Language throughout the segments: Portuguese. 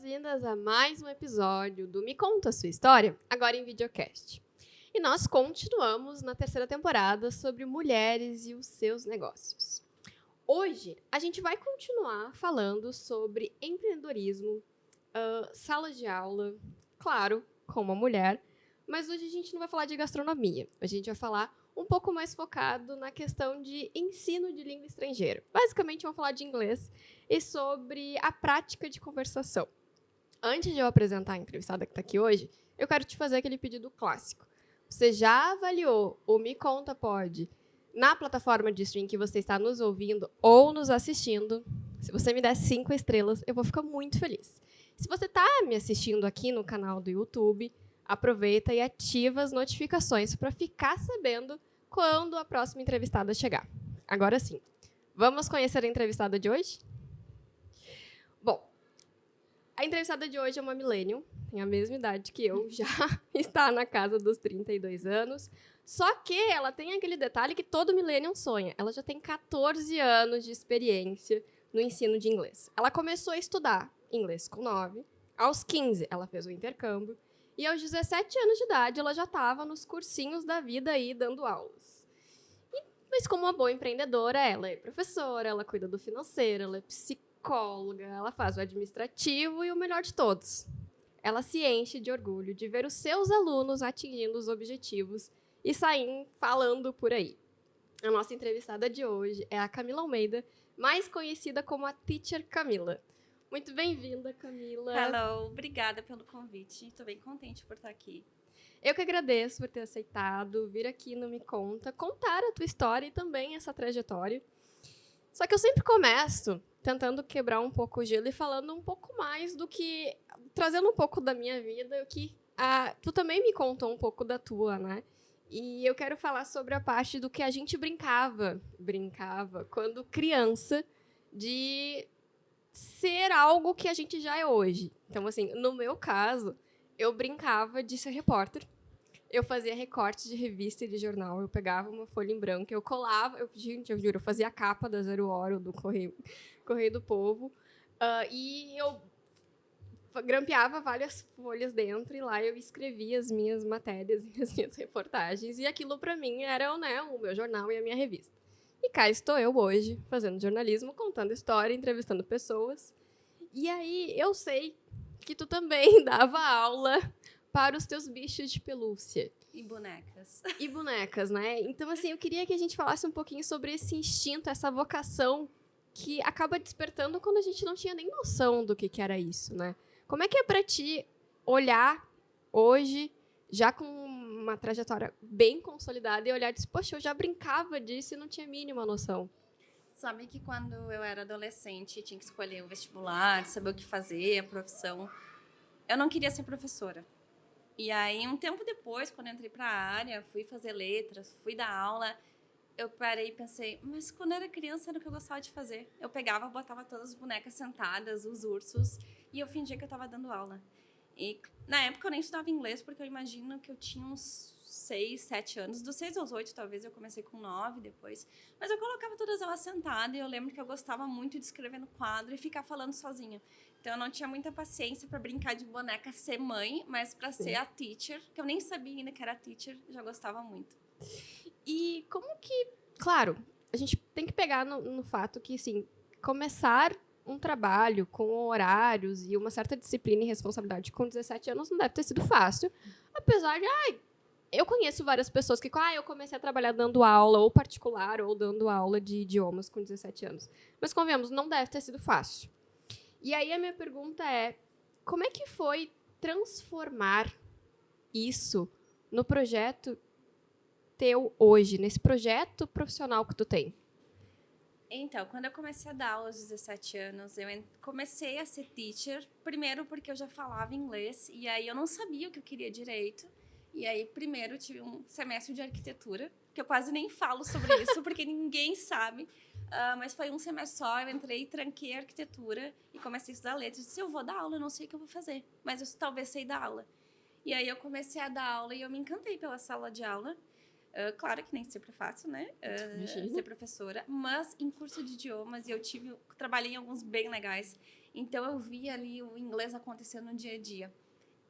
boas-vindas a mais um episódio do Me Conta Sua História, agora em videocast. E nós continuamos na terceira temporada sobre mulheres e os seus negócios. Hoje, a gente vai continuar falando sobre empreendedorismo, sala de aula, claro, com uma mulher, mas hoje a gente não vai falar de gastronomia, a gente vai falar um pouco mais focado na questão de ensino de língua estrangeira. Basicamente, vamos falar de inglês e sobre a prática de conversação. Antes de eu apresentar a entrevistada que está aqui hoje, eu quero te fazer aquele pedido clássico. Você já avaliou o Me Conta Pod na plataforma de stream que você está nos ouvindo ou nos assistindo? Se você me der 5 estrelas, eu vou ficar muito feliz. Se você está me assistindo aqui no canal do YouTube, aproveita e ativa as notificações para ficar sabendo quando a próxima entrevistada chegar. Agora sim, vamos conhecer a entrevistada de hoje? Bom, a entrevistada de hoje é uma millennial, tem a mesma idade que eu, já está na casa dos 32 anos, só que ela tem aquele detalhe que todo millennial sonha. Ela já tem 14 anos de experiência no ensino de inglês. Ela começou a estudar inglês com 9, aos 15 ela fez o intercâmbio, e aos 17 anos de idade, ela já estava nos cursinhos da vida aí, dando aulas. Mas como uma boa empreendedora, ela é professora, ela cuida do financeiro, ela é psicóloga, ela faz o administrativo e o melhor de todos. Ela se enche de orgulho de ver os seus alunos atingindo os objetivos e saem falando por aí. A nossa entrevistada de hoje é a Camila Almeida, mais conhecida como a Teacher Camila. Muito bem-vinda, Camila. Hello, obrigada pelo convite. Estou bem contente por estar aqui. Eu que agradeço por ter aceitado vir aqui no Me Conta, contar a tua história e também essa trajetória. Só que eu sempre começo tentando quebrar um pouco o gelo e falando um pouco mais do que... trazendo um pouco da minha vida, o que tu também me contou um pouco da tua, né? E eu quero falar sobre a parte do que a gente brincava quando criança, de ser algo que a gente já é hoje. Então, assim, no meu caso, eu brincava de ser repórter. Eu fazia recortes de revista e de jornal. Eu pegava uma folha em branco, eu colava... Gente, eu juro, eu fazia a capa da Zero Hora, do Correio do Povo. E eu grampeava várias folhas dentro e lá eu escrevia as minhas matérias e as minhas reportagens. E aquilo, para mim, era, né, o meu jornal e a minha revista. E cá estou eu hoje, fazendo jornalismo, contando história, entrevistando pessoas. E aí, eu sei que tu também dava aula para os teus bichos de pelúcia. E bonecas. E bonecas, né? Então, assim, eu queria que a gente falasse um pouquinho sobre esse instinto, essa vocação que acaba despertando quando a gente não tinha nem noção do que era isso, né? Como é que é para ti olhar hoje, já com uma trajetória bem consolidada, e olhar e dizer, poxa, eu já brincava disso e não tinha a mínima noção? Sabe que quando eu era adolescente, tinha que escolher o vestibular, saber o que fazer, a profissão, eu não queria ser professora. E aí, um tempo depois, quando eu entrei para a área, fui fazer letras, fui dar aula, eu parei e pensei, mas quando eu era criança era o que eu gostava de fazer. Eu pegava, botava todas as bonecas sentadas, os ursos, e eu fingia que eu estava dando aula. E na época eu nem estudava inglês, porque eu imagino que eu tinha uns 6, 7 anos. Dos 6 aos 8, talvez, eu comecei com 9 depois. Mas eu colocava todas elas sentadas e eu lembro que eu gostava muito de escrever no quadro e ficar falando sozinha. Então eu não tinha muita paciência para brincar de boneca, ser mãe, mas para ser a teacher, que eu nem sabia ainda que era teacher, já gostava muito. E como que... Claro, a gente tem que pegar no fato que, assim, começar um trabalho com horários e uma certa disciplina e responsabilidade com 17 anos não deve ter sido fácil. Apesar de, eu conheço várias pessoas que, eu comecei a trabalhar dando aula, ou particular, ou dando aula de idiomas com 17 anos. Mas, convenhamos, não deve ter sido fácil. E aí a minha pergunta é, como é que foi transformar isso no projeto teu hoje, nesse projeto profissional que tu tem? Então, quando eu comecei a dar aula aos 17 anos, eu comecei a ser teacher, primeiro porque eu já falava inglês, e aí eu não sabia o que eu queria direito. E aí, primeiro, eu tive um semestre de arquitetura, que eu quase nem falo sobre isso, porque ninguém sabe. Mas foi um semestre só, eu entrei, tranquei a arquitetura e comecei a estudar letras. Disse, eu vou dar aula, eu não sei o que eu vou fazer, mas eu talvez sei dar aula. E aí eu comecei a dar aula e eu me encantei pela sala de aula. Claro que nem sempre é fácil, né? Ser professora. Mas em curso de idiomas, trabalhei em alguns bem legais. Então, eu via ali o inglês acontecendo no dia a dia.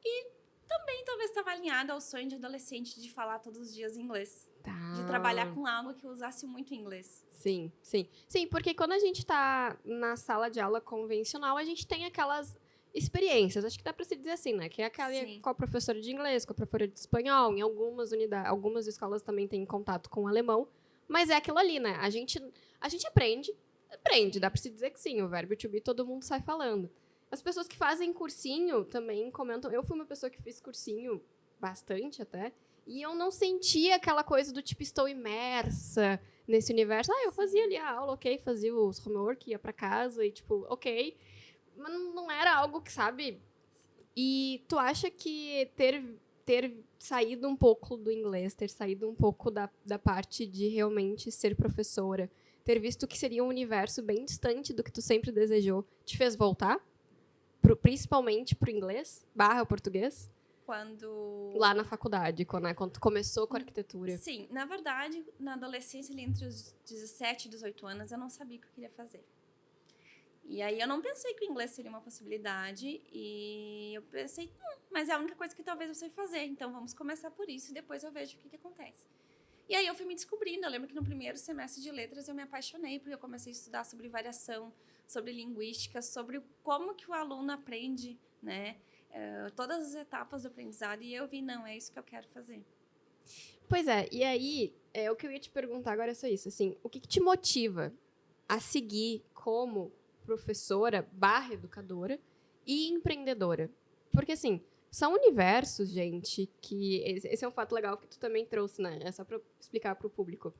E também talvez estava alinhado ao sonho de adolescente de falar todos os dias inglês. Tá. De trabalhar com algo que eu usasse muito inglês. Sim, sim. Sim, porque quando a gente tá na sala de aula convencional, a gente tem aquelas experiências, acho que dá pra se dizer assim, né? Que é aquela Sim. com a professora de inglês, com a professora de espanhol, em algumas unidades, algumas escolas também têm contato com o alemão, mas é aquilo ali, né? A gente aprende, dá pra se dizer que sim, o verbo to be todo mundo sai falando. As pessoas que fazem cursinho também comentam, eu fui uma pessoa que fiz cursinho bastante até, e eu não sentia aquela coisa do tipo, estou imersa nesse universo. Eu fazia ali a aula, ok, fazia os homework, ia pra casa e tipo, ok. Mas não era algo que, sabe? E tu acha que ter saído um pouco do inglês, ter saído um pouco da parte de realmente ser professora, ter visto que seria um universo bem distante do que tu sempre desejou, te fez voltar? Principalmente pro inglês, / português? Quando... Lá na faculdade, quando tu começou com a arquitetura. Sim, na verdade, na adolescência, ali entre os 17 e 18 anos, eu não sabia o que eu queria fazer. E aí eu não pensei que o inglês seria uma possibilidade e eu pensei, mas é a única coisa que talvez eu sei fazer, então vamos começar por isso e depois eu vejo o que acontece. E aí eu fui me descobrindo, eu lembro que no primeiro semestre de letras eu me apaixonei, porque eu comecei a estudar sobre variação, sobre linguística, sobre como que o aluno aprende, né? Todas as etapas do aprendizado, e eu vi, não, é isso que eu quero fazer. Pois é, e aí, o que eu ia te perguntar agora é só isso, assim, o que te motiva a seguir como professora / educadora e empreendedora? Porque, assim, são universos, gente, que... Esse é um fato legal que tu também trouxe, né? É só pra explicar pro público.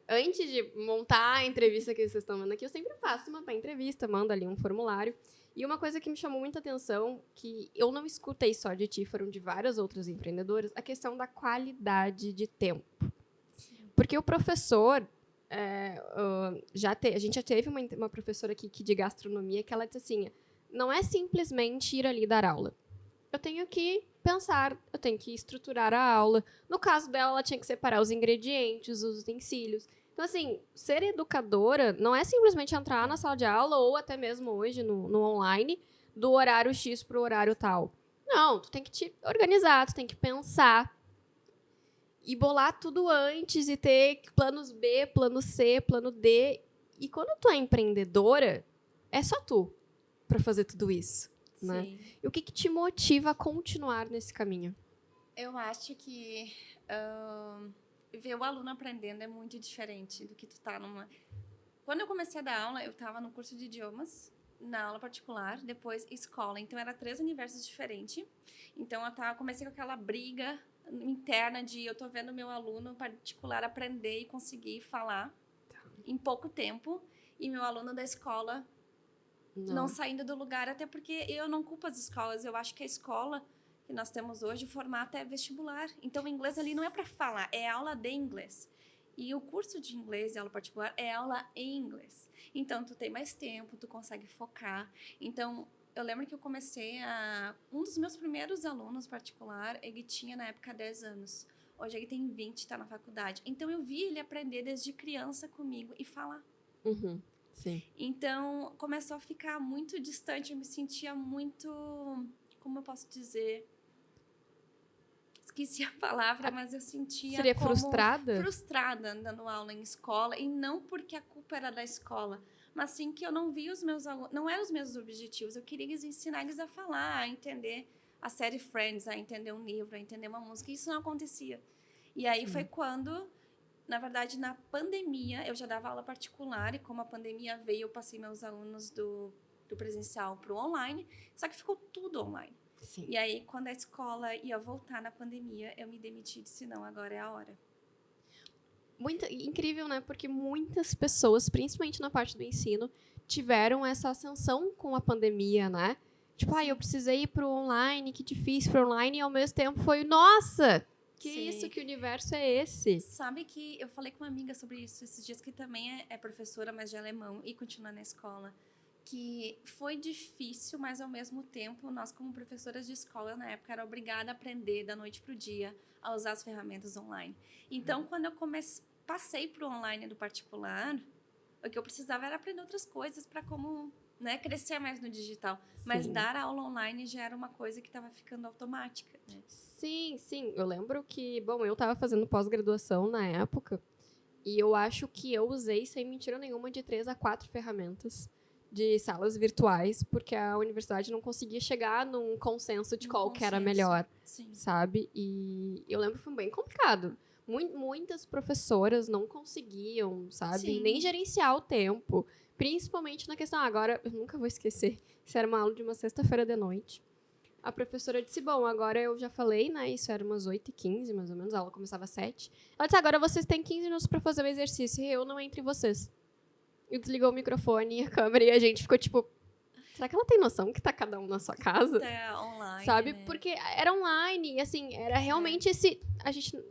Antes de montar a entrevista que vocês estão vendo aqui, eu sempre faço uma entrevista, mando ali um formulário. E uma coisa que me chamou muita atenção, que eu não escutei só de ti, foram de várias outras empreendedoras, a questão da qualidade de tempo. Porque o professor, a gente já teve uma professora aqui de gastronomia que ela disse assim, não é simplesmente ir ali dar aula. Eu tenho que pensar, eu tenho que estruturar a aula. No caso dela, ela tinha que separar os ingredientes, os utensílios. Então, assim, ser educadora não é simplesmente entrar na sala de aula ou até mesmo hoje no online, do horário X para o horário tal. Não, tu tem que te organizar, tu tem que pensar e bolar tudo antes e ter planos B, plano C, plano D. E quando tu é empreendedora, é só tu para fazer tudo isso, né? Sim. E o que te motiva a continuar nesse caminho? Eu acho que ver o aluno aprendendo é muito diferente do que tu tá numa... Quando eu comecei a dar aula, eu estava no curso de idiomas, na aula particular, depois escola. Então, era 3 universos diferentes. Então, comecei com aquela briga interna de eu tô vendo meu aluno particular aprender e conseguir falar em pouco tempo, e meu aluno da escola não saindo do lugar, até porque eu não culpo as escolas. Eu acho que a escola que nós temos hoje, o formato é vestibular. Então, o inglês ali não é para falar, é aula de inglês. E o curso de inglês e aula particular é aula em inglês. Então, tu tem mais tempo, tu consegue focar. Então, eu lembro que eu comecei um dos meus primeiros alunos particular, ele tinha na época 10 anos. Hoje ele tem 20, está na faculdade. Então, eu vi ele aprender desde criança comigo e falar. Uhum, sim. Então, começou a ficar muito distante. Eu me sentia muito... Como eu posso dizer? Esqueci a palavra, mas eu sentia Seria frustrada? Frustrada dando aula em escola. E não porque a culpa era da escola, mas sim que eu não via os meus alunos... Não eram os meus objetivos. Eu queria ensinar eles a falar, a entender a série Friends, a entender um livro, a entender uma música. E isso não acontecia. E aí foi quando... Na verdade, na pandemia, eu já dava aula particular e como a pandemia veio, eu passei meus alunos do presencial para o online, só que ficou tudo online. Sim. E aí, quando a escola ia voltar na pandemia, eu me demiti e disse, não, agora é a hora. Incrível, né? Porque muitas pessoas, principalmente na parte do ensino, tiveram essa ascensão com a pandemia, né? Tipo, eu precisei ir pro online, que difícil pro online, e ao mesmo tempo foi, nossa... Que Sim. isso, que universo é esse? Sabe que eu falei com uma amiga sobre isso esses dias, que também é professora, mas de alemão, e continua na escola, que foi difícil, mas ao mesmo tempo, nós como professoras de escola, na época, era obrigada a aprender da noite pro dia, a usar as ferramentas online. Então, quando eu passei pro online do particular, o que eu precisava era aprender outras coisas para como né, crescer mais no digital. Mas Sim. dar aula online já era uma coisa que estava ficando automática, né? Sim, sim. Eu lembro que, bom, eu estava fazendo pós-graduação na época e eu acho que eu usei, sem mentira nenhuma, de 3 a 4 ferramentas de salas virtuais, porque a universidade não conseguia chegar num consenso de qual que era melhor, Sim. sabe? E eu lembro que foi bem complicado. Muitas professoras não conseguiam, sabe? Sim. Nem gerenciar o tempo. Principalmente na questão, agora, eu nunca vou esquecer, isso era uma aula de uma sexta-feira de noite. A professora disse, bom, agora eu já falei, né, isso era umas 8h15, mais ou menos, a aula começava às 7. Ela disse, agora vocês têm 15 minutos pra fazer o exercício e eu não entre vocês. E desligou o microfone e a câmera e a gente ficou tipo, será que ela tem noção que tá cada um na sua casa? É online, sabe? né? Porque era online, e assim, era realmente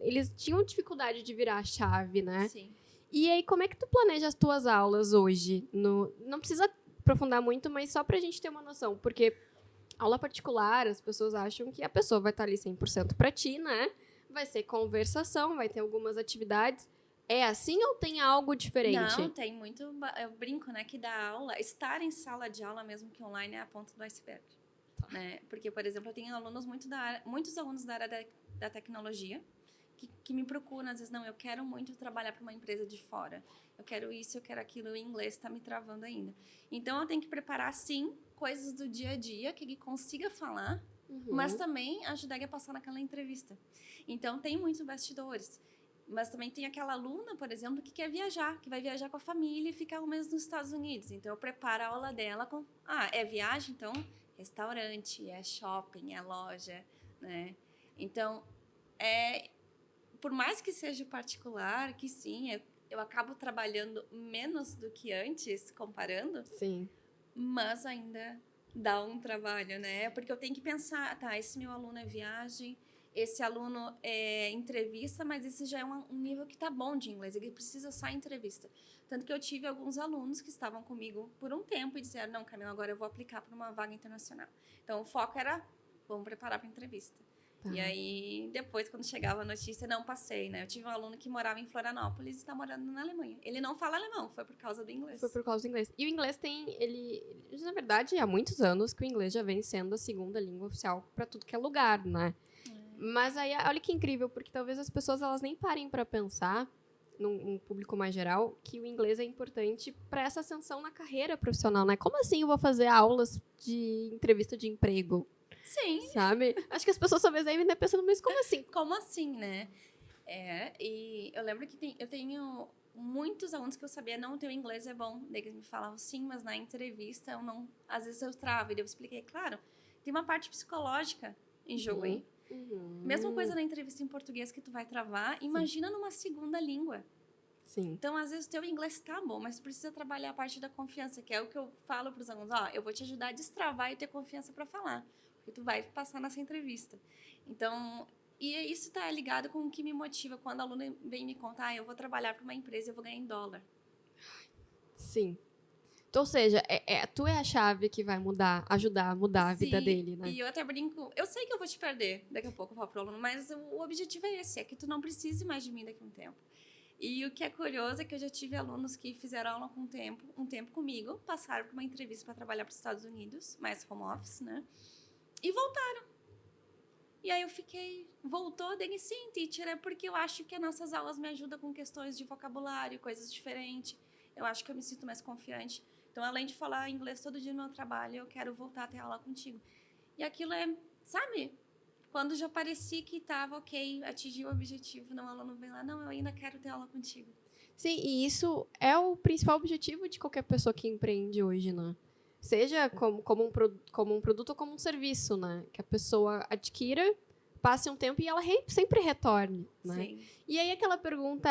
eles tinham dificuldade de virar a chave, né? Sim. E aí, como é que tu planeja as tuas aulas hoje? Não precisa aprofundar muito, mas só pra gente ter uma noção, porque aula particular, as pessoas acham que a pessoa vai estar ali 100% pra ti, né? Vai ser conversação, vai ter algumas atividades. É assim ou tem algo diferente? Não, tem muito. Eu brinco, né, que da aula, estar em sala de aula, mesmo que online, é a ponta do iceberg. Né? Porque, por exemplo, eu tenho alunos muitos alunos da área da tecnologia que me procuram, às vezes, não, eu quero muito trabalhar para uma empresa de fora. Eu quero isso, eu quero aquilo, o inglês está me travando ainda. Então, eu tenho que preparar, sim, coisas do dia a dia que ele consiga falar, mas também ajudar ele a passar naquela entrevista. Então, tem muitos bastidores. Mas também tem aquela aluna, por exemplo, que quer viajar, que vai viajar com a família e ficar um mês nos Estados Unidos. Então, eu preparo a aula dela com... é viagem? Então, restaurante, é shopping, é loja, né? Então, por mais que seja particular, que sim, eu acabo trabalhando menos do que antes, comparando. Sim. Mas ainda dá um trabalho, né? Porque eu tenho que pensar, tá, esse meu aluno é viagem, esse aluno é entrevista, mas esse já é um nível que tá bom de inglês, ele precisa só entrevista. Tanto que eu tive alguns alunos que estavam comigo por um tempo e disseram, não, Camila, agora eu vou aplicar para uma vaga internacional. Então, o foco era, vamos preparar para a entrevista. Tá. E aí, depois, quando chegava a notícia, não passei, né? Eu tive um aluno que morava em Florianópolis e está morando na Alemanha. Ele não fala alemão, foi por causa do inglês. Foi por causa do inglês. E o inglês na verdade, há muitos anos que o inglês já vem sendo a segunda língua oficial para tudo que é lugar, né? Mas aí, olha que incrível, porque talvez as pessoas elas nem parem para pensar, num público mais geral, que o inglês é importante para essa ascensão na carreira profissional, né? Como assim eu vou fazer aulas de entrevista de emprego? Sim. Sabe? Acho que as pessoas talvez devem estar pensando, mas como assim? Como assim, né? E eu lembro que eu tenho muitos alunos que eu sabia, não, o teu inglês é bom. Daí eles me falavam, sim, mas na entrevista eu não... Às vezes eu travo. E eu expliquei, claro, tem uma parte psicológica em jogo aí. Mesma coisa na entrevista em português que tu vai travar, imagina numa segunda língua. Sim. Então, às vezes, o teu inglês tá bom, mas tu precisa trabalhar a parte da confiança, que é o que eu falo para os alunos. Eu vou te ajudar a destravar e ter confiança para falar, porque tu vai passar nessa entrevista. Então, e isso tá ligado com o que me motiva quando a aluna vem me contar, eu vou trabalhar para uma empresa e eu vou ganhar em dólar. Sim. Ou seja, tu é a chave que vai ajudar a mudar a vida dele, né? E eu até brinco, eu sei que eu vou te perder daqui a pouco, eu falo pro aluno, mas o objetivo é esse, é que tu não precise mais de mim daqui a um tempo. E o que é curioso é que eu já tive alunos que fizeram aula com um tempo comigo, passaram por uma entrevista para trabalhar para os Estados Unidos, mais home office, né? E voltaram. E aí eu fiquei, voltou, dele sim, teacher, é porque eu acho que as nossas aulas me ajudam com questões de vocabulário, coisas diferentes. Eu acho que eu me sinto mais confiante. Então, além de falar inglês todo dia no meu trabalho, eu quero voltar a ter aula contigo. E aquilo sabe? Quando já parecia que estava ok, atingi o objetivo, não, o aluno vem lá, não, eu ainda quero ter aula contigo. Sim, e isso é o principal objetivo de qualquer pessoa que empreende hoje, né? Seja como um produto ou como um serviço, né? Que a pessoa adquira, passe um tempo e ela sempre retorne, né? Sim. E aí aquela pergunta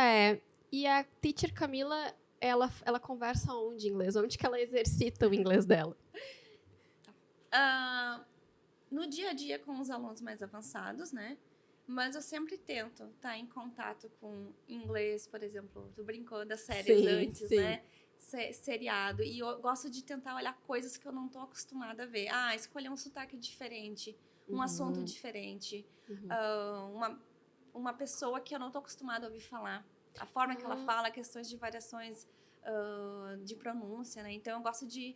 e a teacher Camila, ela conversa onde em inglês? Onde que ela exercita o inglês dela? No dia a dia com os alunos mais avançados, né? Mas eu sempre tento estar em contato com inglês, por exemplo. Tu brincou das séries antes, né? Seriado. E eu gosto de tentar olhar coisas que eu não estou acostumada a ver. Escolher um sotaque diferente, um assunto diferente. Uma pessoa que eu não estou acostumada a ouvir falar. A forma que ela fala, questões de variações de pronúncia, né? Então, eu gosto de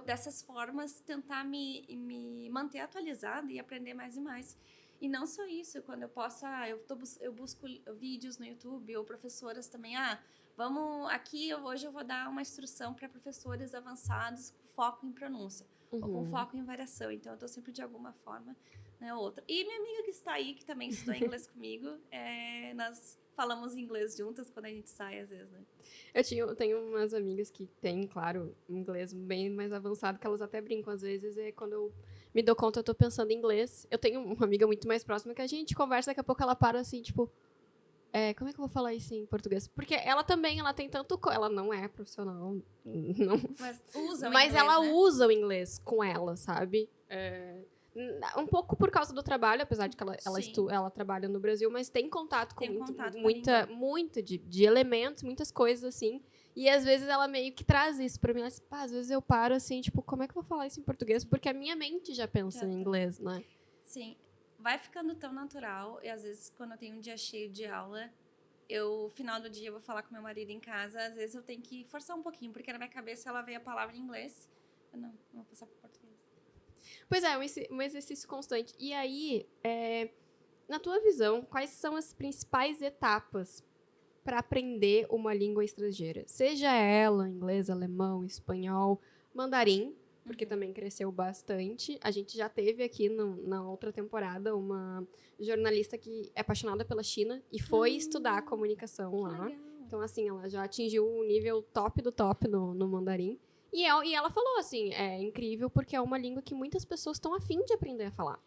dessas formas, tentar me manter atualizada e aprender mais e mais. E não só isso, quando eu posso, eu busco vídeos no YouTube, ou professoras também, vamos, aqui hoje eu vou dar uma instrução para professores avançados com foco em pronúncia, ou com foco em variação. Então, eu estou sempre, de alguma forma, né, outra. E minha amiga que está aí, que também estudou inglês comigo, nós falamos inglês juntas quando a gente sai, às vezes, né? Eu tenho umas amigas que têm, claro, inglês bem mais avançado, que elas até brincam às vezes, quando eu me dou conta, eu tô pensando em inglês. Eu tenho uma amiga muito mais próxima que a gente conversa, daqui a pouco ela para assim, tipo, como é que eu vou falar isso em português? Porque ela também, ela tem tanto... Ela não é profissional, não, mas usa o mas inglês, ela né? usa o inglês com ela, sabe? Um pouco por causa do trabalho, apesar de que ela trabalha no Brasil, mas tem contato com muito de elementos, muitas coisas assim. E às vezes ela meio que traz isso pra mim. Ela diz, às vezes eu paro assim, tipo, como é que eu vou falar isso em português? Porque a minha mente já pensa em inglês, né? Sim, vai ficando tão natural. E às vezes, quando eu tenho um dia cheio de aula, final do dia, eu vou falar com meu marido em casa. Às vezes eu tenho que forçar um pouquinho, porque na minha cabeça ela veio a palavra em inglês. Eu não vou passar pro português. Pois é, um exercício constante. E aí, na tua visão, quais são as principais etapas para aprender uma língua estrangeira? Seja ela inglês, alemão, espanhol, mandarim, porque também cresceu bastante. A gente já teve aqui na outra temporada uma jornalista que é apaixonada pela China e foi estudar comunicação lá. Legal. Então, assim, ela já atingiu o nível top do top no mandarim. E ela falou assim, é incrível porque é uma língua que muitas pessoas estão afim de aprender a falar.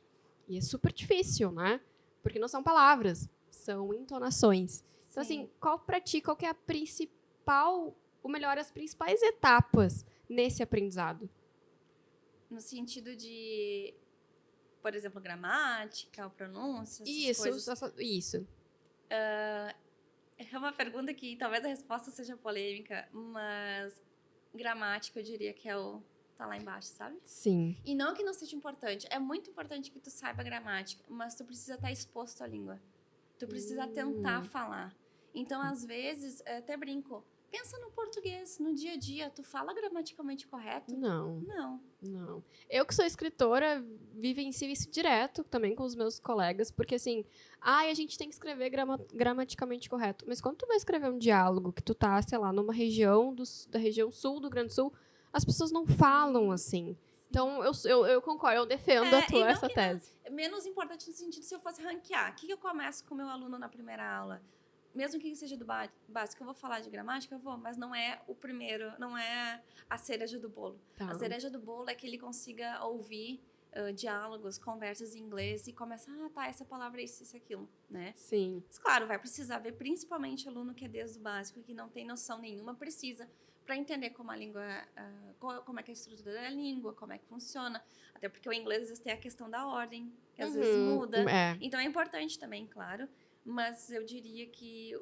E é super difícil, né? Porque não são palavras, são entonações. Então, assim, qual que é a principal, ou melhor, as principais etapas nesse aprendizado? No sentido de, por exemplo, gramática, ou pronúncia, Isso. É uma pergunta que talvez a resposta seja polêmica, mas gramática eu diria que tá lá embaixo, sabe? Sim. E não que não seja importante, é muito importante que tu saiba gramática, mas tu precisa estar exposto à língua. Tu precisa tentar falar. Então, às vezes, até brinco, pensa no português, no dia a dia, tu fala gramaticalmente correto? Não. Não. Eu que sou escritora, vivencio isso direto também com os meus colegas, porque assim, a gente tem que escrever gramaticamente correto. Mas quando tu vai escrever um diálogo que tu tá, sei lá, numa região da região sul do Grande Sul, as pessoas não falam assim. Então, eu concordo, eu defendo essa tese. Menos importante no sentido, se eu fosse ranquear, o que eu começo com o meu aluno na primeira aula? Mesmo que seja do básico, eu vou falar de gramática, eu vou, mas não é o primeiro, não é a cereja do bolo. Tá. A cereja do bolo é que ele consiga ouvir diálogos, conversas em inglês e começa, essa palavra é isso, aquilo, né? Sim. Mas, claro, vai precisar ver, principalmente aluno que é desde o básico, que não tem noção nenhuma, precisa, para entender como a língua, como é que é a estrutura da língua, como é que funciona. Até porque o inglês, às vezes, tem a questão da ordem, que às vezes muda. Então, é importante também, claro. Mas eu diria que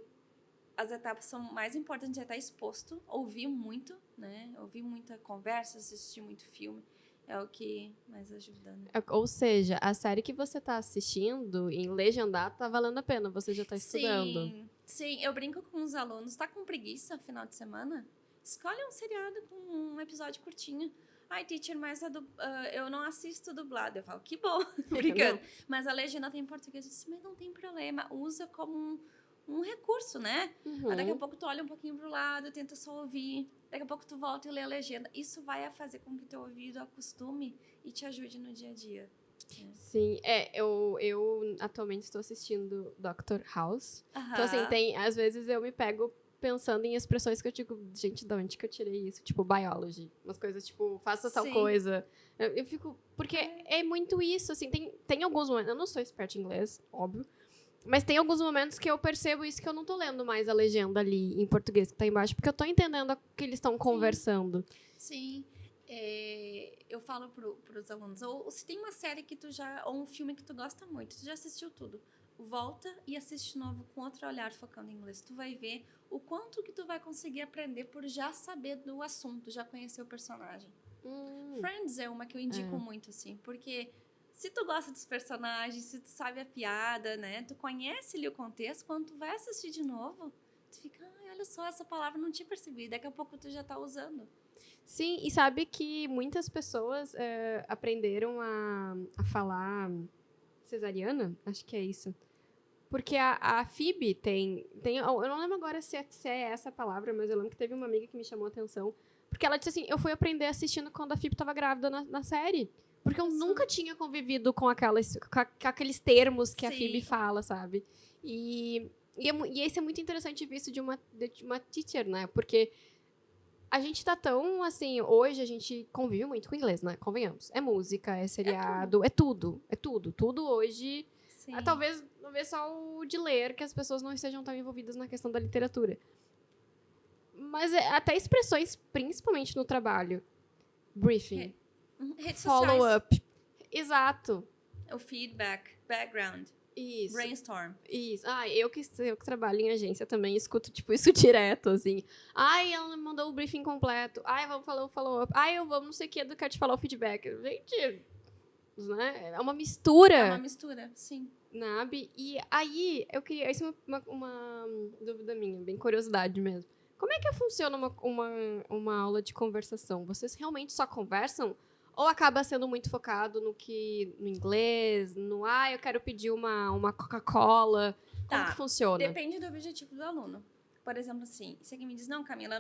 as etapas são mais importantes, é estar exposto, ouvir muito, né? Ouvir muita conversa, assistir muito filme. É o que mais ajuda, né? Ou seja, a série que você está assistindo, em legendado, tá valendo a pena, você já está estudando. Sim, eu brinco com os alunos. Tá com preguiça final de semana? Escolhe um seriado com um episódio curtinho. Ai, teacher, mas eu não assisto dublado. Eu falo, que bom, brincando. Mas a legenda tem em português. Eu disse, mas não tem problema. Usa como um recurso, né? Daqui a pouco tu olha um pouquinho pro lado, tenta só ouvir. Daqui a pouco tu volta e lê a legenda. Isso vai fazer com que teu ouvido acostume e te ajude no dia a dia. Sim, eu atualmente estou assistindo Dr. House. Então, assim, às vezes eu me pego pensando em expressões que eu digo, gente, de onde que eu tirei isso? Tipo, biology. Umas coisas, tipo, faça tal coisa. Eu fico... Porque é muito isso, assim. Tem alguns momentos... Eu não sou experta em inglês, óbvio. Mas tem alguns momentos que eu percebo isso, que eu não tô lendo mais a legenda ali em português que tá embaixo, porque eu tô entendendo o que eles estão conversando. Sim. Eu falo pros alunos, ou se tem uma série ou um filme que tu gosta muito, tu já assistiu tudo, volta e assiste de novo com outro olhar focando em inglês. Tu vai ver o quanto que tu vai conseguir aprender por já saber do assunto, já conhecer o personagem. Friends é uma que eu indico muito, assim, porque se tu gosta dos personagens, se tu sabe a piada, né, tu conhece ali o contexto, quando tu vai assistir de novo, tu fica, olha só, essa palavra não tinha percebido, daqui a pouco tu já tá usando. Sim, e sabe que muitas pessoas aprenderam a falar cesariana? Acho que é isso. Porque a Phoebe tem. Eu não lembro agora se é essa a palavra, mas eu lembro que teve uma amiga que me chamou a atenção. Porque ela disse assim: eu fui aprender assistindo quando a Phoebe tava grávida na série. Porque eu nunca tinha convivido com aqueles termos que a Sim. Phoebe fala, sabe? E isso é muito interessante visto de uma teacher, né? Porque a gente tá tão, assim, hoje a gente convive muito com inglês, né? Convenhamos. É música, é seriado, é tudo. É tudo. Tudo hoje. Sim. Talvez só o de ler, que as pessoas não estejam tão envolvidas na questão da literatura. Mas até expressões, principalmente no trabalho. Briefing. Redes sociais. Follow-up. Exato. O feedback, background, Isso. brainstorm. Isso. Eu que trabalho em agência também escuto, tipo, isso direto, assim. Ela me mandou o briefing completo. Vamos falar o follow-up. Vamos não sei o que, quero te falar o feedback. Gente, né? É uma mistura. É uma mistura, sim. Nabe. E aí, eu queria... Isso é uma dúvida minha, bem curiosidade mesmo. Como é que funciona uma aula de conversação? Vocês realmente só conversam? Ou acaba sendo muito focado no inglês, eu quero pedir uma Coca-Cola? Como que funciona? Depende do objetivo do aluno. Por exemplo, assim, se alguém me diz, não, Camila,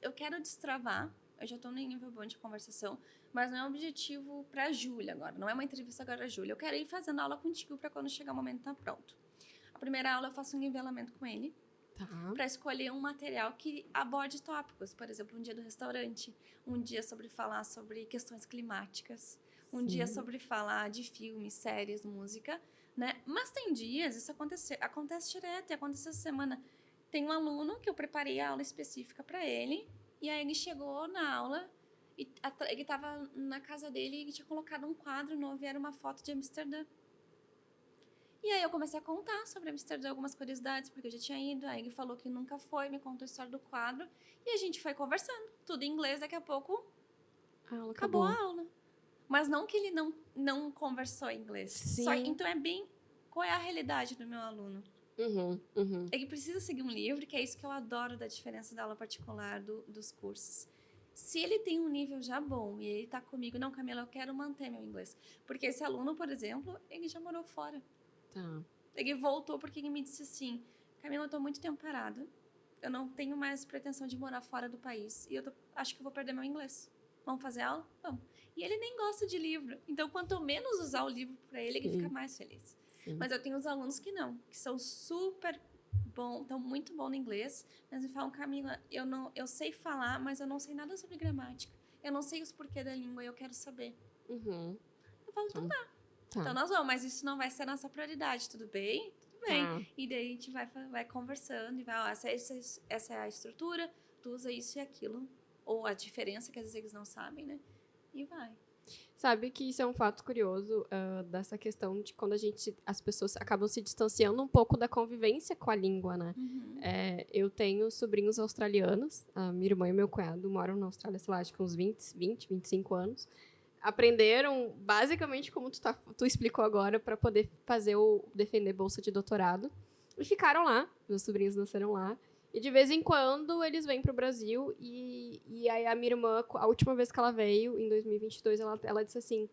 eu quero destravar, eu já estou no nível bom de conversação, mas não é um objetivo para a Júlia agora, não é uma entrevista agora a Júlia. Eu quero ir fazendo aula contigo para quando chegar o momento estar pronto. A primeira aula eu faço um nivelamento com ele, para escolher um material que aborde tópicos. Por exemplo, um dia do restaurante, um dia sobre falar sobre questões climáticas, um dia sobre falar de filmes, séries, música, né? Mas tem dias, isso acontece direto, e aconteceu essa semana. Tem um aluno que eu preparei a aula específica para ele, e aí ele chegou na aula, e ele estava na casa dele e tinha colocado um quadro novo, e era uma foto de Amsterdã. E aí eu comecei a contar sobre Amsterdã, algumas curiosidades, porque eu já tinha ido. Aí ele falou que nunca foi, me contou a história do quadro. E a gente foi conversando, tudo em inglês. Daqui a pouco, acabou a aula. Mas não que ele não conversou em inglês. Sim. Então é bem... Qual é a realidade do meu aluno? Ele precisa seguir um livro, que é isso que eu adoro da diferença da aula particular dos cursos. Se ele tem um nível já bom e ele tá comigo, não, Camila, eu quero manter meu inglês. Porque esse aluno, por exemplo, ele já morou fora. Ele voltou porque ele me disse assim, Camila, eu estou muito tempo parado, eu não tenho mais pretensão de morar fora do país e acho que eu vou perder meu inglês. Vamos fazer aula? Vamos. E ele nem gosta de livro, então quanto menos usar o livro para ele fica mais feliz. Mas eu tenho os alunos que não, que são super bons, estão muito bons no inglês, mas me falam, Camila, eu sei falar, mas eu não sei nada sobre gramática, eu não sei os porquê da língua e eu quero saber. Eu falo, então tá. Então nós vamos, mas isso não vai ser a nossa prioridade, tudo bem? Tudo bem. E daí a gente vai conversando e vai, essa é a estrutura, tu usa isso e aquilo. Ou a diferença que às vezes eles não sabem, né? E vai. Sabe que isso é um fato curioso dessa questão de quando as pessoas acabam se distanciando um pouco da convivência com a língua, né? Eu tenho sobrinhos australianos, a minha irmã e meu cunhado moram na Austrália, sei lá, acho que uns 25 anos. Aprenderam basicamente como tu explicou agora para poder defender bolsa de doutorado. E ficaram lá, meus sobrinhos nasceram lá. E de vez em quando eles vêm pro Brasil e aí a minha irmã, a última vez que ela veio, em 2022, ela disse assim,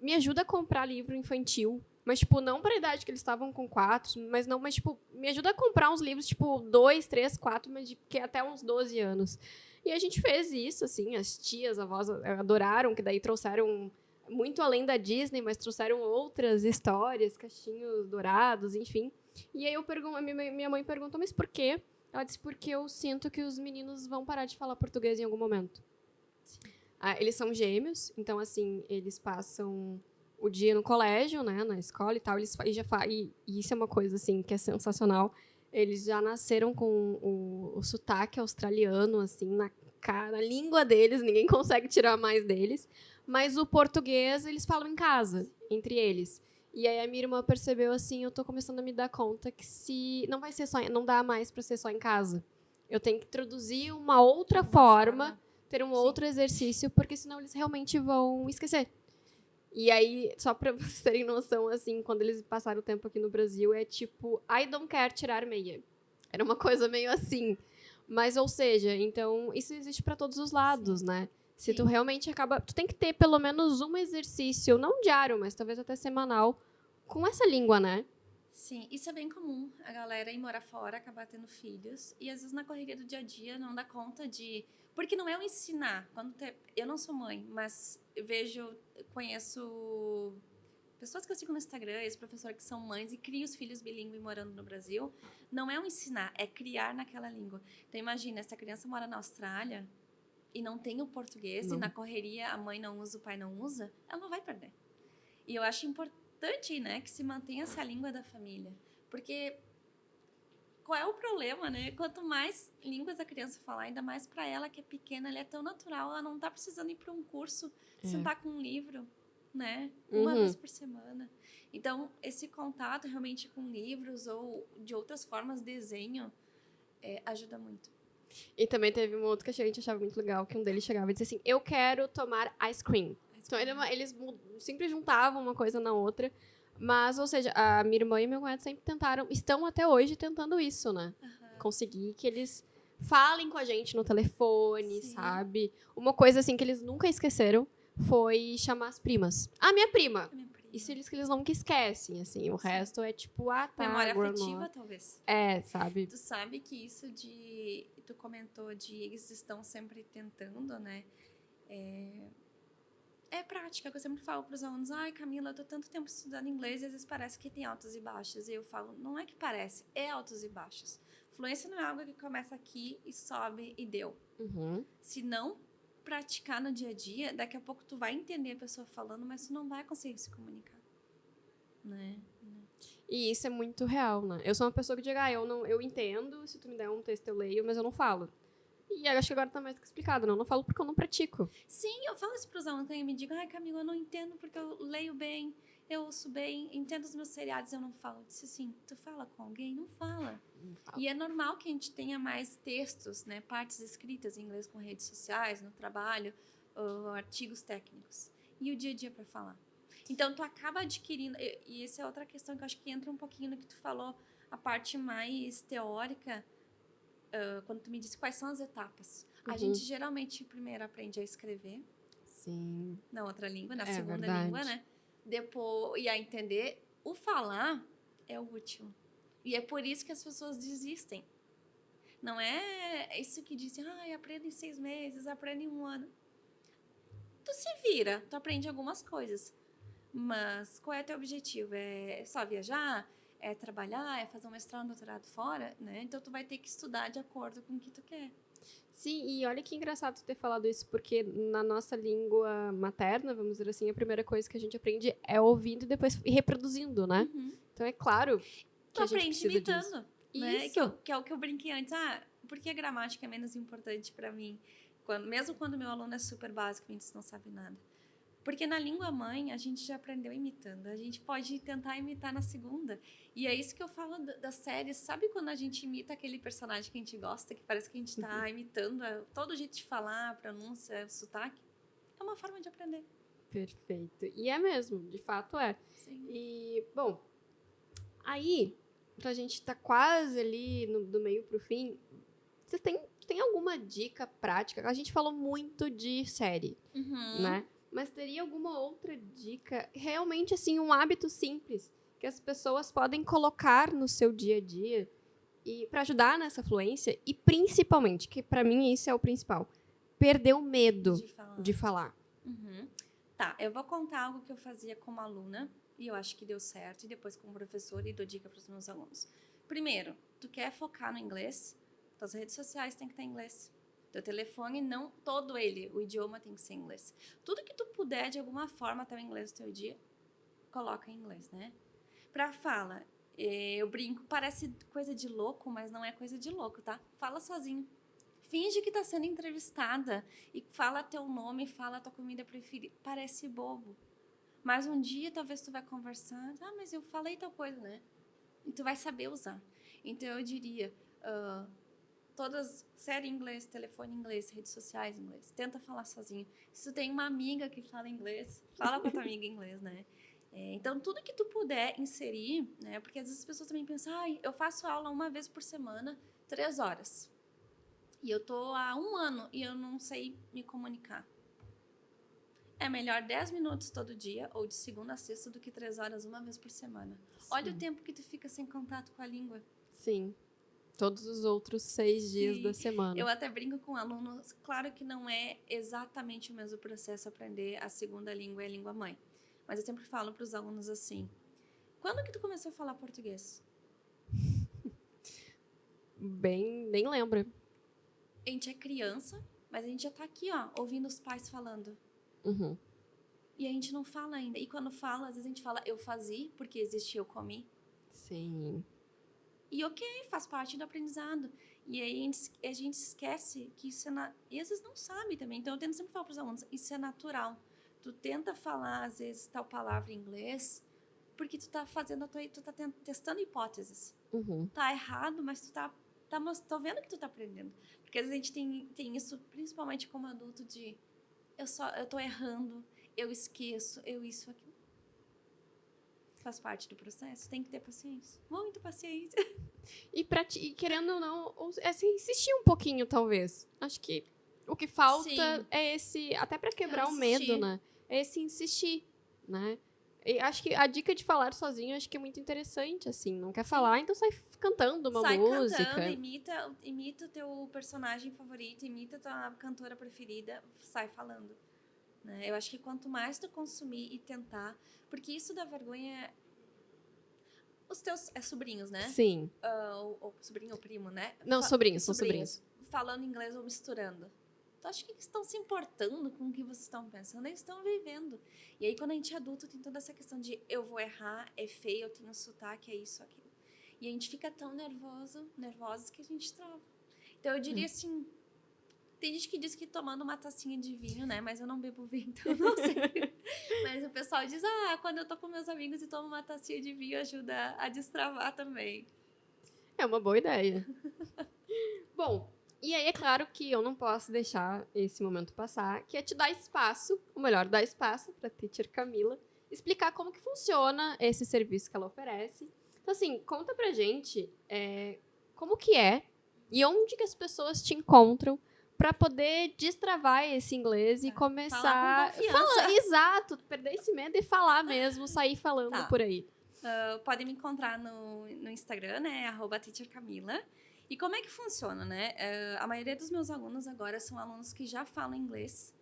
me ajuda a comprar livro infantil, mas tipo, não para a idade que eles estavam com 4, mas tipo, me ajuda a comprar uns livros tipo 2, 3, 4, mas que até uns 12 anos. E a gente fez isso, assim, as tias, avós adoraram, que daí trouxeram muito além da Disney, mas trouxeram outras histórias, cachinhos dourados, enfim. E aí minha mãe perguntou, mas por quê? Ela disse, porque eu sinto que os meninos vão parar de falar português em algum momento. Eles são gêmeos, então, assim, eles passam o dia no colégio, né, na escola e tal, e isso é uma coisa, assim, que é sensacional. Eles já nasceram com o sotaque australiano, assim, na língua deles, ninguém consegue tirar mais deles. Mas o português, eles falam em casa, entre eles. E aí a minha irmã percebeu, assim, eu tô começando a me dar conta que não vai ser não dá mais para ser só em casa. Eu tenho que introduzir uma outra forma, ter um outro exercício, porque senão eles realmente vão esquecer. E aí, só para vocês terem noção, assim, quando eles passaram o tempo aqui no Brasil, é tipo, I don't care tirar meia. Era uma coisa meio assim. Mas, ou seja, então, isso existe para todos os lados, né? Se tu Sim. realmente acaba... Tu tem que ter pelo menos um exercício, não diário, mas talvez até semanal, com essa língua, né? Sim, isso é bem comum. A galera ir morar fora, acabar tendo filhos. E às vezes na correria do dia a dia não dá conta de... Porque não é o ensinar. Eu não sou mãe, mas conheço pessoas que eu sigo no Instagram, esse professor que são mães e criam os filhos bilíngues morando no Brasil. Não é o ensinar, é criar naquela língua. Então imagina, se a criança mora na Austrália e não tem o português, e Não. na correria a mãe não usa, o pai não usa, ela não vai perder. E eu acho importante, né, que se mantenha essa língua da família. Porque qual é o problema, né? Quanto mais línguas a criança falar, ainda mais para ela que é pequena, ela é tão natural, ela não tá precisando ir para um curso, sentar com um livro, né? Uma vez por semana. Então, esse contato realmente com livros ou de outras formas, desenho, ajuda muito. E também teve um outro que a gente achava muito legal, que um deles chegava e disse assim, eu quero tomar ice cream. Então, eles sempre juntavam uma coisa na outra. Mas, ou seja, a minha irmã e meu cunhado sempre tentaram, estão até hoje tentando isso, né? Conseguir que eles falem com a gente no telefone, Sim. sabe? Uma coisa, assim, que eles nunca esqueceram foi chamar as primas. Ah, minha prima! Isso que eles nunca esquecem, assim. O resto é tipo, tá, memória grandma. afetiva, talvez. Sabe? Tu sabe que isso de... Tu comentou de eles estão sempre tentando, né? É prática, que eu sempre falo para os alunos, ai, Camila, eu tô tanto tempo estudando inglês e às vezes parece que tem altos e baixos. E eu falo, não é que parece, é altos e baixos. Fluência não é algo que começa aqui e sobe e deu. Se não praticar no dia a dia, daqui a pouco tu vai entender a pessoa falando, mas tu não vai conseguir se comunicar. Né? E isso é muito real, né? Eu sou uma pessoa que diga, eu entendo, se tu me der um texto eu leio, mas eu não falo. E acho que agora tá mais do que explicado, não falo porque eu não pratico. Sim, eu falo isso pros alunos que me digam, ai, Camila, eu não entendo porque eu leio bem, eu ouço bem, entendo os meus seriados, eu não falo. Eu disse assim, tu fala com alguém? Não fala. E é normal que a gente tenha mais textos, né, partes escritas em inglês com redes sociais, no trabalho, artigos técnicos. E o dia a dia para falar. Então, tu acaba adquirindo... E essa é outra questão que eu acho que entra um pouquinho no que tu falou, a parte mais teórica, quando tu me disse quais são as etapas. A gente geralmente primeiro aprende a escrever. Sim. Na outra língua, na segunda verdade. língua, né? Depois, e a entender, o falar é o último. E é por isso que as pessoas desistem. Não é isso que dizem, aprenda em 6 meses, aprenda em 1 ano. Tu se vira, tu aprende algumas coisas. Mas qual é o teu objetivo? É só viajar? É trabalhar? É fazer um mestrado, um doutorado fora? Né? Então, tu vai ter que estudar de acordo com o que tu quer. Sim, e olha que engraçado ter falado isso, porque na nossa língua materna, vamos dizer assim, a primeira coisa que a gente aprende é ouvindo e depois reproduzindo, né? Então, é claro que a gente precisa imitando, disso. Né? Isso. Que é o que eu brinquei antes. Por que a gramática é menos importante para mim? Mesmo quando meu aluno é super básico e não sabe nada. Porque na língua mãe, a gente já aprendeu imitando. A gente pode tentar imitar na segunda. E é isso que eu falo das séries. Sabe quando a gente imita aquele personagem que a gente gosta, que parece que a gente está imitando todo o jeito de falar, a pronúncia, o sotaque? É uma forma de aprender. Perfeito. E é mesmo, de fato é. Sim. E, bom, aí, pra gente tá quase ali do meio pro fim, você tem alguma dica prática? A gente falou muito de série, né? Mas teria alguma outra dica? Realmente, assim, um hábito simples que as pessoas podem colocar no seu dia a dia e para ajudar nessa fluência e, principalmente, que para mim isso é o principal, perder o medo de falar. Tá, eu vou contar algo que eu fazia como aluna e eu acho que deu certo, e depois como professora e dou dica para os meus alunos. Primeiro, tu quer focar no inglês? Tuas redes sociais tem que estar em inglês. Teu telefone, não todo ele, o idioma tem que ser em inglês. Tudo que tu puder, de alguma forma, estar em inglês no teu dia, coloca em inglês, né? Pra fala, eu brinco, parece coisa de louco, mas não é coisa de louco, tá? Fala sozinho. Finge que tá sendo entrevistada e fala teu nome, fala tua comida preferida. Parece bobo. Mas um dia, talvez tu vai conversar, mas eu falei tal coisa, né? E tu vai saber usar. Então, eu diria... série em inglês, telefone em inglês, redes sociais em inglês. Tenta falar sozinho. Se tu tem uma amiga que fala inglês, fala com a tua amiga em inglês, né? Então, tudo que tu puder inserir, né? Porque às vezes as pessoas também pensam, eu faço aula uma vez por semana, 3 horas. E eu tô há 1 ano e eu não sei me comunicar. É melhor 10 minutos todo dia, ou de segunda a sexta, do que 3 horas uma vez por semana. Olha o tempo que tu fica sem contato com a língua. Sim. Todos os outros 6 dias Sim. da semana. Eu até brinco com alunos, claro que não é exatamente o mesmo processo aprender a segunda língua e a língua mãe. Mas eu sempre falo para os alunos assim, quando que tu começou a falar português? Nem lembro. A gente é criança, mas a gente já tá aqui, ó, ouvindo os pais falando. Uhum. E a gente não fala ainda. E quando fala, às vezes a gente fala eu fazia, porque existe eu comi. Sim. E ok, faz parte do aprendizado. E aí a gente esquece que isso é... E às vezes não sabe também. Então eu tento sempre falar para os alunos, isso é natural. Tu tenta falar, às vezes, tal palavra em inglês, porque tu tá fazendo tu tá testando hipóteses. Uhum. Tá errado, mas tu tô vendo que tu tá aprendendo. Porque às vezes a gente tem isso, principalmente como adulto, de eu tô errando, eu esqueço, eu isso, aquilo. Faz parte do processo, tem que ter paciência. Muita paciência. E querendo ou não, assim, insistir um pouquinho, talvez. Acho que o que falta Sim. é esse, até pra quebrar o Insistir. medo, né? É esse insistir, né? E acho que a dica de falar sozinho, acho que é muito interessante, assim. Não quer falar, então sai cantando uma Sai música. cantando, imita o teu personagem favorito, imita a tua cantora preferida, sai falando. Né? Eu acho que quanto mais tu consumir e tentar, porque isso da vergonha os teus sobrinhos, né? Sim. O sobrinho ou primo, né? Não, sobrinhos, são sobrinhos. Falando inglês ou misturando. Então, acho que eles estão se importando com o que vocês estão pensando, eles estão vivendo. E aí, quando a gente é adulto, tem toda essa questão de eu vou errar, é feio, eu tenho sotaque, é isso, aquilo. E a gente fica tão nervosos que a gente trava. Então, eu diria assim, tem gente que diz que tomando uma tacinha de vinho, né? Mas eu não bebo vinho, então eu não sei. Mas o pessoal diz, quando eu tô com meus amigos e tomo uma tacinha de vinho, ajuda a destravar também. É uma boa ideia. Bom, e aí é claro que eu não posso deixar esse momento passar, que é te dar espaço, ou melhor, dar espaço para a Teacher Camila explicar como que funciona esse serviço que ela oferece. Então, assim, conta pra gente como que é e onde que as pessoas te encontram para poder destravar esse inglês e começar... Falar com confiança. Exato, perder esse medo e falar mesmo, sair falando por aí. Podem me encontrar no Instagram, né? @teachercamila. E como é que funciona, né? A maioria dos meus alunos agora são alunos que já falam inglês.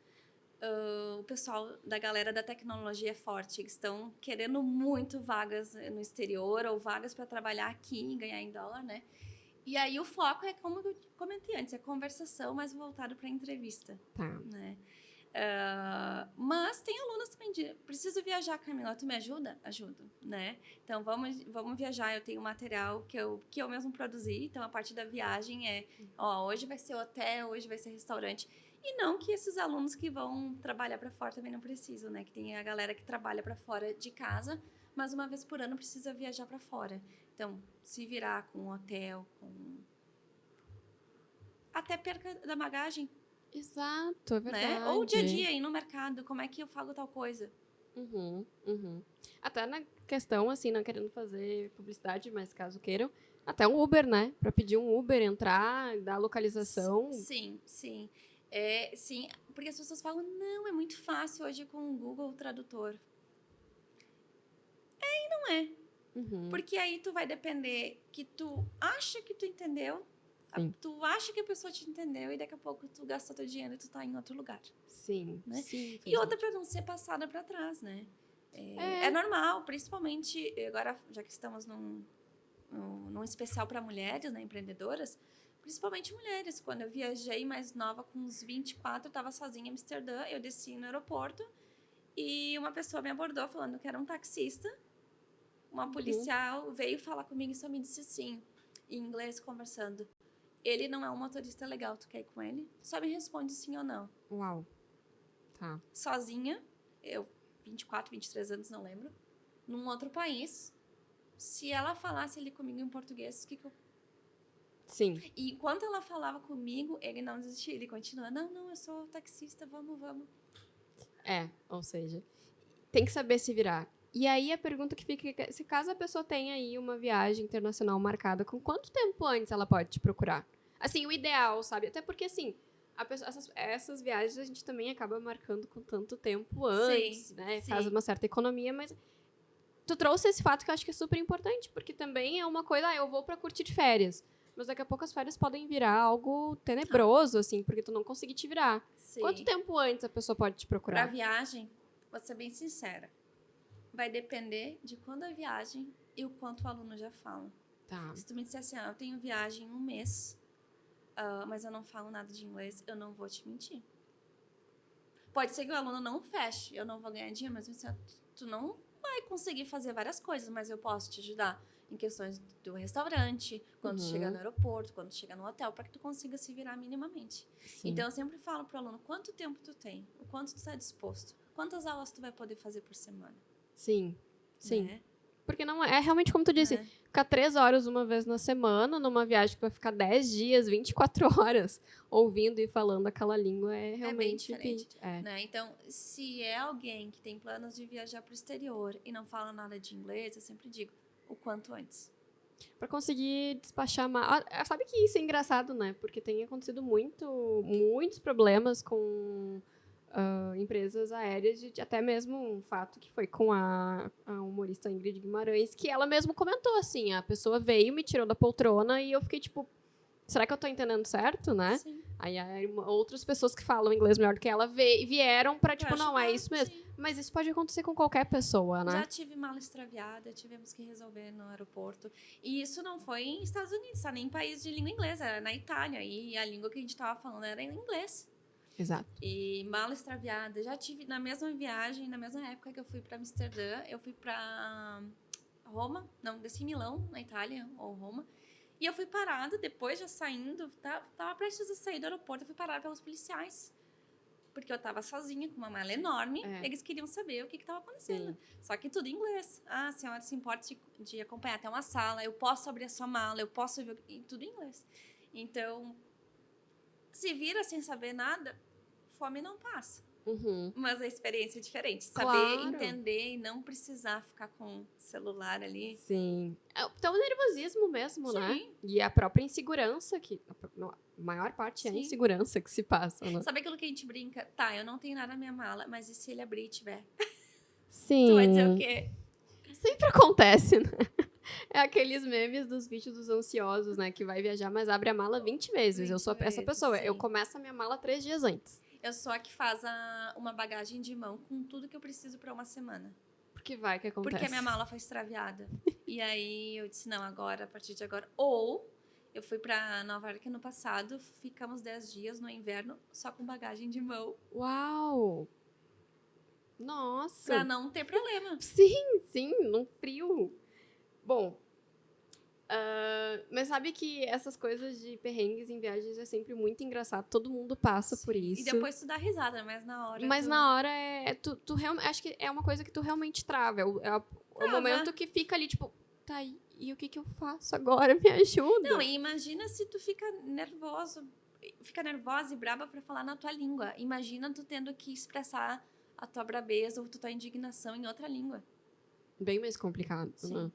O pessoal da galera da tecnologia é forte. Eles estão querendo muito vagas no exterior ou vagas para trabalhar aqui e ganhar em dólar, né? E aí o foco é, como eu comentei antes, é conversação mais voltado para entrevista. Tá. Né? Mas tem alunos também de preciso viajar, Camila, tu me ajuda? Ajudo, né? Então vamos viajar, eu tenho material que eu mesmo produzi, então a parte da viagem hoje vai ser hotel, hoje vai ser restaurante. E não que esses alunos que vão trabalhar para fora também não precisam, né? Que tem a galera que trabalha para fora de casa, mas uma vez por ano precisa viajar para fora. Então, se virar com hotel, com até perca da bagagem. Exato, é verdade. Né? Ou dia a dia, ir no mercado, como é que eu falo tal coisa? Até na questão, assim, não querendo fazer publicidade, mas caso queiram, até um Uber, né? Para pedir um Uber, entrar, dar a localização. Sim. Sim, porque as pessoas falam, não, é muito fácil hoje com o Google Tradutor. E não é. Porque aí tu vai depender que tu acha que tu entendeu, tu acha que a pessoa te entendeu e daqui a pouco tu gastou teu dinheiro e tu tá em outro lugar. Sim, né? sim. E outra para não ser passada para trás, né? É normal, principalmente agora, já que estamos num especial para mulheres, né, empreendedoras, principalmente mulheres. Quando eu viajei mais nova, com uns 24, eu estava sozinha em Amsterdã, eu desci no aeroporto e uma pessoa me abordou falando que era um taxista. Uma policial veio falar comigo e só me disse assim, em inglês, conversando. Ele não é um motorista legal, tu quer ir com ele? Só me responde sim ou não. Uau. Tá. Sozinha, eu, 24, 23 anos, não lembro, num outro país. Se ela falasse ali comigo em português, o que eu... Sim. E enquanto ela falava comigo, ele não desistia, ele continua, não, eu sou taxista, vamos. Ou seja, tem que saber se virar. E aí a pergunta que fica, se caso a pessoa tenha aí uma viagem internacional marcada, com quanto tempo antes ela pode te procurar? Assim, o ideal, sabe? Até porque, assim, essas viagens a gente também acaba marcando com tanto tempo antes, né? Faz sim. uma certa economia, mas tu trouxe esse fato que eu acho que é super importante, porque também é uma coisa, eu vou pra curtir férias. Mas daqui a pouco as férias podem virar algo tenebroso, assim, porque tu não conseguir te virar. Quanto Sim. tempo antes a pessoa pode te Pra procurar? viagem, vou ser bem sincera, vai depender de quando a viagem e o quanto o aluno já fala. Tá. Se tu me disser assim, eu tenho viagem em um mês, mas eu não falo nada de inglês, eu não vou te mentir. Pode ser que o aluno não feche, eu não vou ganhar dinheiro, mas assim, tu não vai conseguir fazer várias coisas, mas eu posso te ajudar em questões do restaurante, quando tu chegar no aeroporto, quando tu chegar no hotel, para que tu consiga se virar minimamente. Sim. Então, eu sempre falo pro aluno, quanto tempo tu tem? O quanto tu está disposto? Quantas aulas tu vai poder fazer por semana? Sim. Sim. Né? Porque não é realmente como tu disse, ficar 3 horas uma vez na semana, numa viagem que vai ficar 10 dias, 24 horas, ouvindo e falando aquela língua, é realmente bem diferente. É. Né? Então, se é alguém que tem planos de viajar para o exterior e não fala nada de inglês, eu sempre digo, o quanto antes. Pra conseguir despachar mal. Sabe que isso é engraçado, né? Porque tem acontecido muitos problemas com empresas aéreas, até mesmo um fato que foi com a humorista Ingrid Guimarães, que ela mesmo comentou assim, a pessoa veio, me tirou da poltrona e eu fiquei tipo, será que eu tô entendendo certo, né? Sim. Aí outras pessoas que falam inglês melhor do que ela vieram pra, tipo, não, é isso mesmo. Sim. Mas isso pode acontecer com qualquer pessoa, né? Já tive mala extraviada, tivemos que resolver no aeroporto. E isso não foi em Estados Unidos, tá? Nem em país de língua inglesa, era na Itália. E a língua que a gente tava falando era em inglês. Exato. E mala extraviada. Já tive na mesma viagem, na mesma época que eu fui para Amsterdã, eu fui para Roma, não, desci em Milão, na Itália, ou Roma. E eu fui parada, depois já saindo, tava prestes a sair do aeroporto, eu fui parada pelos policiais. Porque eu tava sozinha, com uma mala enorme, eles queriam saber o que tava acontecendo. Sim. Só que tudo em inglês. Ah, a senhora se importa de acompanhar até uma sala, eu posso abrir a sua mala, eu posso ver, tudo em inglês. Então, se vira sem saber nada, fome não passa. Mas a experiência é diferente. Saber entender e não precisar ficar com o celular ali. Sim. Então, o nervosismo mesmo, Sim. né? E a própria insegurança, que a maior parte é a insegurança que se passa, né? Sabe aquilo que a gente brinca? Tá, eu não tenho nada na minha mala, mas e se ele abrir e tiver? Sim. Tu vai dizer o quê? Sempre acontece, né? É aqueles memes dos vídeos dos ansiosos, né? Que vai viajar, mas abre a mala 20 vezes. Eu sou essa pessoa. Sim. Eu começo a minha mala 3 dias antes. Eu sou a que faz uma bagagem de mão com tudo que eu preciso para uma semana. Porque vai que acontece. Porque a minha mala foi extraviada. E aí eu disse, não, agora, a partir de agora. Ou eu fui para Nova York ano passado, ficamos 10 dias no inverno só com bagagem de mão. Uau! Nossa! Pra não ter problema. Sim, num frio. Bom, mas sabe que essas coisas de perrengues em viagens é sempre muito engraçado. Todo mundo passa por isso. E depois tu dá risada, mas na hora... Mas na hora, tu realmente... Acho que é uma coisa que tu realmente trava. É o momento que fica ali, tipo... Tá, e o que eu faço agora? Me ajuda. Não, e imagina se tu fica nervosa e braba pra falar na tua língua. Imagina tu tendo que expressar a tua brabeza ou tua indignação em outra língua. Bem mais complicado, Sim. né?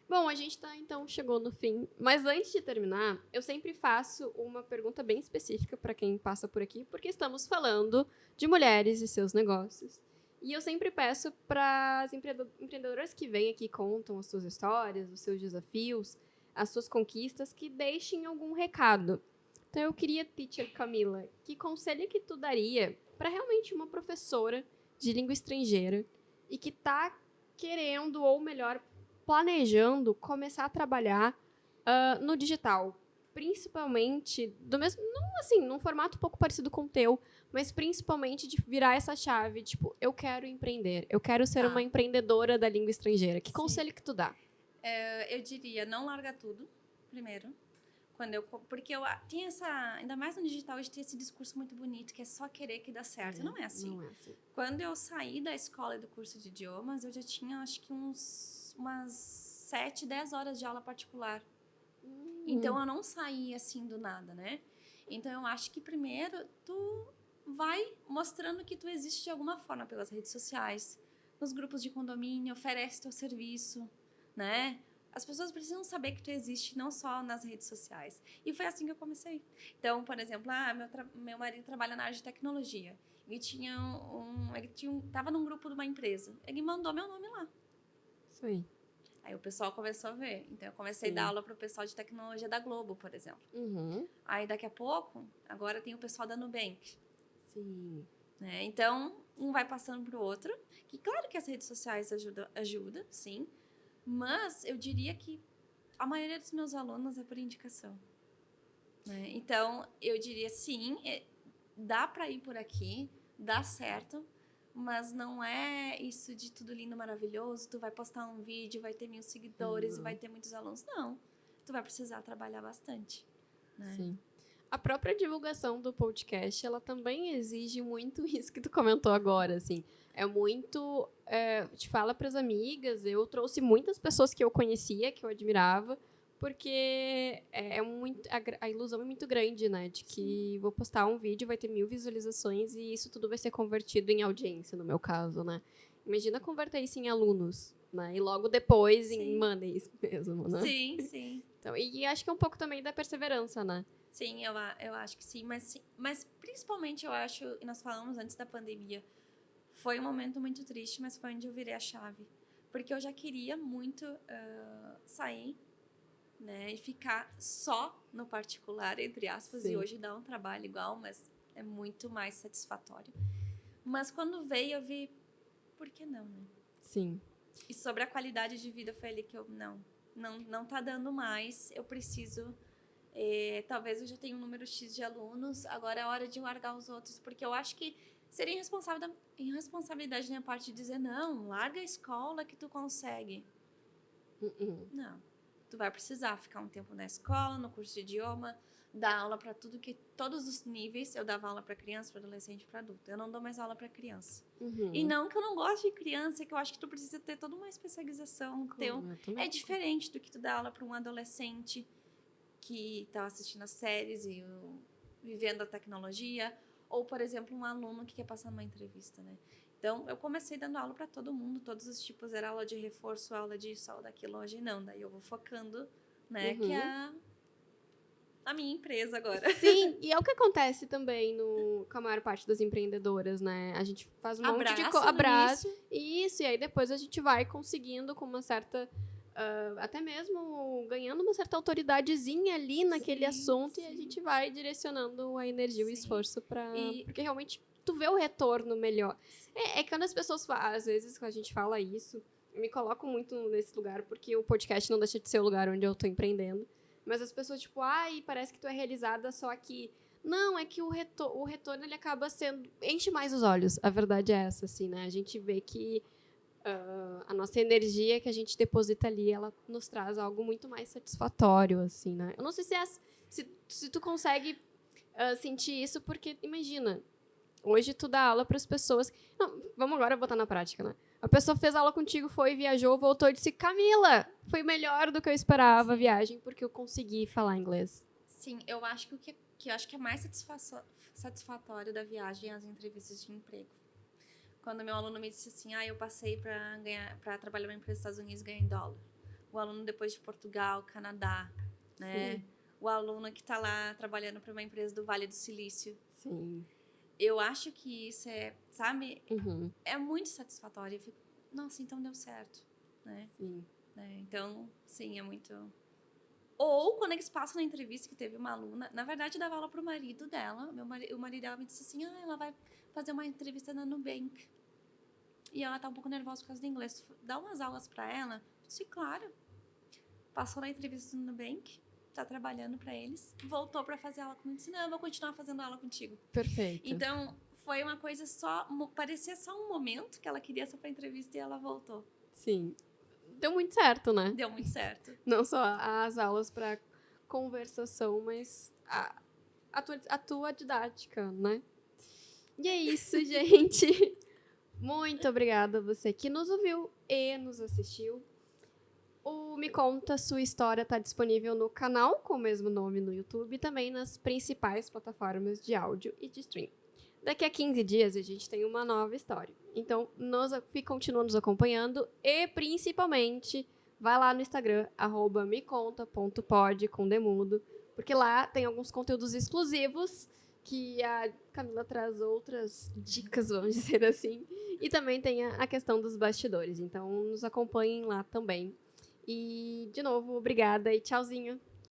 Bom, a gente então chegou no fim. Mas antes de terminar, eu sempre faço uma pergunta bem específica para quem passa por aqui, porque estamos falando de mulheres e seus negócios. E eu sempre peço para as empreendedoras que vêm aqui, contam as suas histórias, os seus desafios, as suas conquistas, que deixem algum recado. Então eu queria, Teacher Camila, que conselho que tu daria para realmente uma professora de língua estrangeira e que está querendo, ou melhor, planejando começar a trabalhar no digital, principalmente não assim, num formato um pouco parecido com o teu, mas principalmente de virar essa chave, tipo, eu quero empreender, eu quero ser uma empreendedora da língua estrangeira. Que conselho que tu dá? Eu diria, não larga tudo, primeiro. Porque eu tenho ainda mais no digital, a gente tem esse discurso muito bonito, que é só querer que dá certo. Não é assim. Não é assim. Quando eu saí da escola e do curso de idiomas, eu já tinha, acho que umas 7, 10 horas de aula particular. Então, eu não saí assim do nada, né? Então, eu acho que primeiro, tu vai mostrando que tu existe de alguma forma pelas redes sociais, nos grupos de condomínio, oferece teu serviço, né? As pessoas precisam saber que tu existe não só nas redes sociais. E foi assim que eu comecei. Então, por exemplo, meu marido trabalha na área de tecnologia. Ele tava num grupo de uma empresa. Ele mandou meu nome lá. Isso aí. Aí o pessoal começou a ver. Então, eu comecei a dar aula para o pessoal de tecnologia da Globo, por exemplo. Uhum. Aí, daqui a pouco, agora tem o pessoal da Nubank. Sim. Né? Então, um vai passando para o outro. Que claro que as redes sociais ajudam, sim. Mas eu diria que a maioria dos meus alunos é por indicação. Né? Então, eu diria sim, dá para ir por aqui, dá certo, mas não é isso de tudo lindo, maravilhoso, tu vai postar um vídeo, vai ter 1000 seguidores e vai ter muitos alunos. Não, tu vai precisar trabalhar bastante. Né? Sim. A própria divulgação do podcast, ela também exige muito isso que tu comentou agora, assim. É muito... te fala para as amigas, eu trouxe muitas pessoas que eu conhecia, que eu admirava, porque a ilusão é muito grande, né? De que vou postar um vídeo, vai ter 1000 visualizações e isso tudo vai ser convertido em audiência, no meu caso, né? Imagina converter isso em alunos, né? E logo depois em moneys mesmo, né? Sim, sim. Então, e acho que é um pouco também da perseverança, né? Sim, eu acho que sim. Mas principalmente eu acho, e nós falamos antes da pandemia, foi um momento muito triste, mas foi onde eu virei a chave. Porque eu já queria muito sair, né, e ficar só no particular, entre aspas, Sim. e hoje dá um trabalho igual, mas é muito mais satisfatório. Mas quando veio, eu vi, por que não, né? Sim. E sobre a qualidade de vida, foi ali que eu, não tá dando mais, eu preciso... talvez eu já tenha um número X de alunos, agora é hora de largar os outros, porque eu acho que seria irresponsabilidade da minha parte de dizer, não, larga a escola que tu consegue. Não. Tu vai precisar ficar um tempo na escola, no curso de idioma, dar aula para todos os níveis. Eu dava aula para criança, para adolescente, para adulto. Eu não dou mais aula para criança. E não que eu não goste de criança, é que eu acho que tu precisa ter toda uma especialização. É diferente do que tu dar aula para um adolescente que está assistindo as séries e vivendo a tecnologia, ou, por exemplo, um aluno que quer passar numa entrevista, né? Então, eu comecei dando aula para todo mundo, todos os tipos, era aula de reforço, aula disso, aula daquilo, hoje não, daí eu vou focando, né, que é a minha empresa agora. Sim, e é o que acontece também com a maior parte das empreendedoras, né? A gente faz um monte de abraço, isso, e aí depois a gente vai conseguindo com uma certa... até mesmo ganhando uma certa autoridadezinha ali naquele assunto, e a gente vai direcionando a energia e o esforço para... Porque realmente tu vê o retorno melhor. É quando as pessoas, às vezes, quando a gente fala isso, eu me coloco muito nesse lugar, porque o podcast não deixa de ser o lugar onde eu tô empreendendo. Mas as pessoas, tipo, parece que tu é realizada só aqui. Não, é que o retorno, ele acaba sendo... enche mais os olhos. A verdade é essa, assim, né? A gente vê que a nossa energia que a gente deposita ali, ela nos traz algo muito mais satisfatório, assim, né? Eu não sei se tu consegue sentir isso, porque, imagina, hoje tu dá aula para as pessoas... Não, vamos agora botar na prática, né? A pessoa fez aula contigo, viajou, voltou e disse, Camila, foi melhor do que eu esperava a viagem, porque eu consegui falar inglês. Sim, eu acho que o que eu acho que é mais satisfatório da viagem é as entrevistas de emprego. Quando meu aluno me disse assim, eu passei para trabalhar numa empresa dos Estados Unidos ganhando dólar. O aluno depois de Portugal, Canadá, né? Sim. O aluno que está lá trabalhando para uma empresa do Vale do Silício. Sim. Eu acho que isso sabe, é muito satisfatório. Eu fico, nossa, então deu certo, né? Sim. Então, sim, é muito... Ou quando eles passam na entrevista que teve uma aluna, na verdade, eu dava aula pro marido dela, o marido dela me disse assim, ela vai fazer uma entrevista na Nubank. E ela tá um pouco nervosa por causa do inglês. Dá umas aulas pra ela? Eu disse, claro. Passou na entrevista no Nubank, tá trabalhando para eles, voltou para fazer aula comigo, disse, não, eu vou continuar fazendo aula contigo. Perfeito. Então, foi uma coisa parecia só um momento que ela queria só pra entrevista e ela voltou. Sim. Deu muito certo, né? Deu muito certo. Não só as aulas para conversação, mas a tua didática, né? E é isso, gente. Muito obrigada a você que nos ouviu e nos assistiu. O Me Conta Sua História está disponível no canal com o mesmo nome no YouTube e também nas principais plataformas de áudio e de stream. Daqui a 15 dias a gente tem uma nova história. Então, continua nos acompanhando e, principalmente, vai lá no Instagram, @meconta.pod, com demudo, porque lá tem alguns conteúdos exclusivos que a Camila traz outras dicas, vamos dizer assim. E também tem a questão dos bastidores. Então, nos acompanhem lá também. E, de novo, obrigada e tchauzinho.